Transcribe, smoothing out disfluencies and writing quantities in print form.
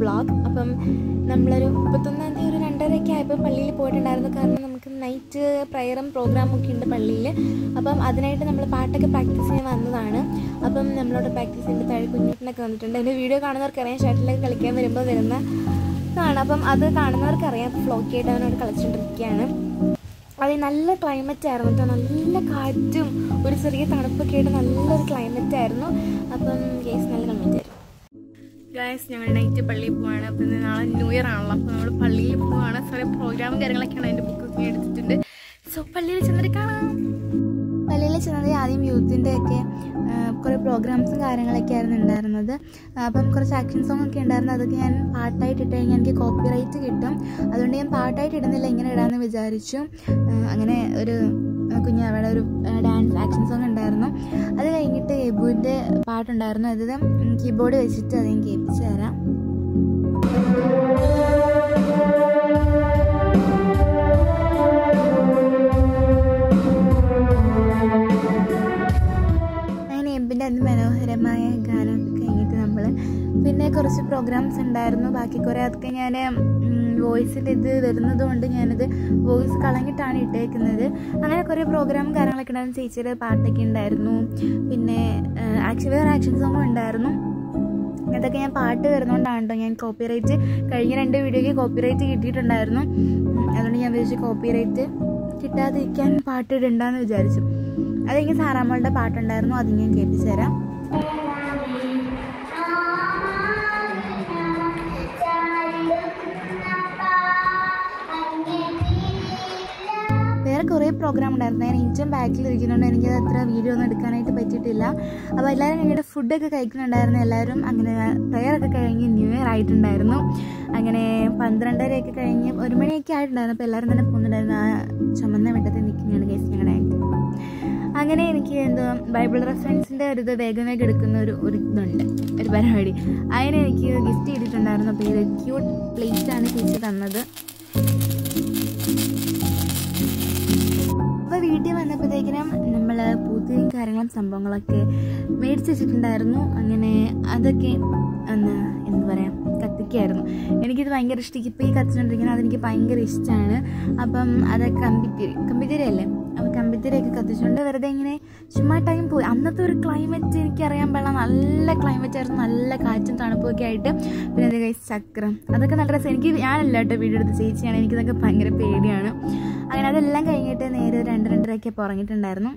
Vlog. അപ്പം നമ്മളൊരു 31-ാം തീയതി ഒരു 2:30 ആയപ്പോൾ പള്ളിയിൽ പോയിട്ടുണ്ടായിരുന്നു. കാരണം നമുക്ക് നൈറ്റ് പ്രയറും പ്രോഗ്രാമും ഒക്കെ ഉണ്ട് പള്ളിയിൽ. അപ്പം അതിനായിട്ട് നമ്മൾ പാട്ടൊക്കെ പ്രാക്ടീസ് ചെയ്യാൻ വന്നതാണ്. അപ്പം നമ്മളോട് പ്രാക്ടീസ് ചെയ്യേണ്ട താഴെ കുഞ്ഞിട്ടനൊക്കെ വന്നിട്ടുണ്ട്. എൻ്റെ വീഡിയോ കാണുന്നവർക്കറിയാം, ഷട്ടിലൊക്കെ കളിക്കാൻ വരുമ്പോൾ വരുന്നതാണ്. അപ്പം അത് കാണുന്നവർക്കറിയാം. ഫ്ലോക്കി ആയിട്ട് അവനോട് കളിച്ചുകൊണ്ടിരിക്കുകയാണ്. അത് നല്ല ക്ലൈമറ്റ് ആയിരുന്നു കേട്ടോ, നല്ല കാറ്റും ഒരു ചെറിയ തണുപ്പൊക്കെ ആയിട്ട് നല്ലൊരു ക്ലൈമറ്റ് ആയിരുന്നു. അപ്പം ഗേസ് നല്ല ക്ലൈമറ്റ് ആയിരുന്നു. ഗായ്സ് ഞങ്ങൾ നൈറ്റ് പള്ളിയിൽ പോവാണ്. അപ്പം നാളെ ന്യൂ ഇയർ ആണല്ലോ, അപ്പോൾ നമ്മൾ പള്ളിയിൽ പോവാണ്. കുറേ പ്രോഗ്രാമും കാര്യങ്ങളൊക്കെയാണ് അതിൻ്റെ ബുക്കൊക്കെ എടുത്തിട്ടുണ്ട്. സോ പള്ളിയിൽ ചെന്നിട്ട് കാണാം. പള്ളിയിൽ ചെന്നത് ആദ്യം യൂത്തിൻ്റെ ഒക്കെ കുറേ പ്രോഗ്രാംസും കാര്യങ്ങളൊക്കെ ആയിരുന്നു ഉണ്ടായിരുന്നത്. അപ്പം കുറച്ച് ആക്ഷൻ സോങ് ഒക്കെ ഉണ്ടായിരുന്നു. അതൊക്കെ ഞാൻ പാട്ടായിട്ട് ഇട്ട് കഴിഞ്ഞാൽ എനിക്ക് കോപ്പിറൈറ്റ് കിട്ടും. അതുകൊണ്ട് ഞാൻ പാട്ടായിട്ട് ഇടുന്നില്ല, ഇങ്ങനെ ഇടാമെന്ന് വിചാരിച്ചു. അങ്ങനെ ഒരു കുഞ്ഞാവയുടെ ഒരു ഡാൻസ് ആക്ഷൻ സോങ് ഉണ്ടായിരുന്നു. അത് കഴിഞ്ഞിട്ട് എബുവിൻ്റെ പാട്ടുണ്ടായിരുന്നു. അത് കീബോർഡ് വെച്ചിട്ട് അത് ഞാൻ കേൾപ്പിച്ച് തരാം. എബിൻ്റെ അതിമനോഹരമായ ഗാനമൊക്കെ കഴിഞ്ഞിട്ട് നമ്മൾ പിന്നെ കുറച്ച് പ്രോഗ്രാംസ് ഉണ്ടായിരുന്നു. ബാക്കി കുറേ അതൊക്കെ ഞാൻ വോയിസിൽ ഇത് വരുന്നത് കൊണ്ട് ഞാനത് വോയിസ് കളഞ്ഞിട്ടാണ് ഇട്ടേക്കുന്നത്. അങ്ങനെ കുറേ പ്രോഗ്രാമും കാര്യങ്ങളൊക്കെ ഉണ്ടായിരുന്നു. ചേച്ചിയുടെ പാട്ടൊക്കെ ഉണ്ടായിരുന്നു. പിന്നെ വേറെ ആക്ഷൻ സോങ്ങും ഉണ്ടായിരുന്നു. അതൊക്കെ ഞാൻ പാട്ട് വരുന്നതുകൊണ്ടാണ് കേട്ടോ. ഞാൻ കോപ്പിറൈറ്റ് കഴിഞ്ഞ 2 വീഡിയോയ്ക്ക് കോപ്പിറൈറ്റ് കിട്ടിയിട്ടുണ്ടായിരുന്നു. അതുകൊണ്ട് ഞാൻ വിചാരിച്ചു കോപ്പിറൈറ്റ് കിട്ടാതിരിക്കാൻ പാട്ടിടണ്ടെന്ന് വിചാരിച്ചു. അതെനിക്ക് സാറാമ്മളുടെ പാട്ടുണ്ടായിരുന്നു, അത് ഞാൻ കേൾപ്പിച്ചു തരാം. വേറെ കുറേ പ്രോഗ്രാം ഉണ്ടായിരുന്നു. ഞാൻ ഏറ്റവും ബാക്കിൽ ഇരിക്കുന്നുണ്ട്, എനിക്കത് അത്ര വീഡിയോ ഒന്നും എടുക്കാനായിട്ട് പറ്റിയിട്ടില്ല. അപ്പോൾ എല്ലാവരും കഴിഞ്ഞിട്ട് ഫുഡൊക്കെ കഴിക്കുന്നുണ്ടായിരുന്നു. എല്ലാവരും അങ്ങനെ പ്രയറൊക്കെ കഴിഞ്ഞ് ന്യൂ ഇയർ ആയിട്ടുണ്ടായിരുന്നു. അങ്ങനെ 12:30 കഴിഞ്ഞ് 1 മണിയൊക്കെ ആയിട്ടുണ്ടായിരുന്നു. അപ്പോൾ എല്ലാവരും തന്നെ പോകുന്നുണ്ടായിരുന്നു. ആ ചുമന്ന വെട്ടത്തിൽ നിൽക്കുന്നതാണ് കേസ് ഞങ്ങളായിട്ട്. അങ്ങനെ എനിക്ക് എന്തോ ബൈബിൾ റെഫറൻസിൻ്റെ ഒരു ഇത് വേഗം എടുക്കുന്ന ഒരു ഇതുണ്ട്, ഒരു പരിപാടി. അതിന് എനിക്ക് ഗിഫ്റ്റ് ചെയ്തിട്ടുണ്ടായിരുന്നു. അപ്പോൾ ഇത് ക്യൂട്ട് പ്ലേറ്റാണ് ചേച്ചി തന്നത്. അപ്പോൾ വീട്ടിൽ വന്നപ്പോഴത്തേക്കിനും നമ്മൾ പൂത്തിരിയും കാര്യങ്ങളും സംഭവങ്ങളൊക്കെ മേടിച്ച് വെച്ചിട്ടുണ്ടായിരുന്നു. അങ്ങനെ അതൊക്കെ എന്താ പറയുക, കത്തിക്കായിരുന്നു. എനിക്കിത് ഭയങ്കര ഇഷ്ടം. ഇപ്പോൾ ഈ കത്തിച്ചുകൊണ്ടിരിക്കുന്നത് അതെനിക്ക് ഭയങ്കര ഇഷ്ടമാണ്. അപ്പം അത് കമ്പിത്തിരി അല്ലേ, അപ്പോൾ കമ്പിത്തിരിയൊക്കെ കത്തിച്ചുകൊണ്ട് വെറുതെ ഇങ്ങനെ ചുമ്മാ ടൈം പോയി. അന്നത്തെ ഒരു ക്ലൈമറ്റ് എനിക്കറിയാൻ പാടില്ല, നല്ല ക്ലൈമറ്റ് ആയിരുന്നു, നല്ല കാറ്റും തണുപ്പൊക്കെ ആയിട്ട്. പിന്നെ അത് കഴിച്ച് ചക്രം, അതൊക്കെ നല്ല രസം. ഞാനല്ല കേട്ടോ വീഡിയോ എടുത്ത്, ചേച്ചിയാണ്. എനിക്കിതൊക്കെ ഭയങ്കര പേടിയാണ്. അങ്ങനെ അതെല്ലാം കഴിഞ്ഞിട്ട് നേരെ 2-2:30 ഉറങ്ങിയിട്ടുണ്ടായിരുന്നു.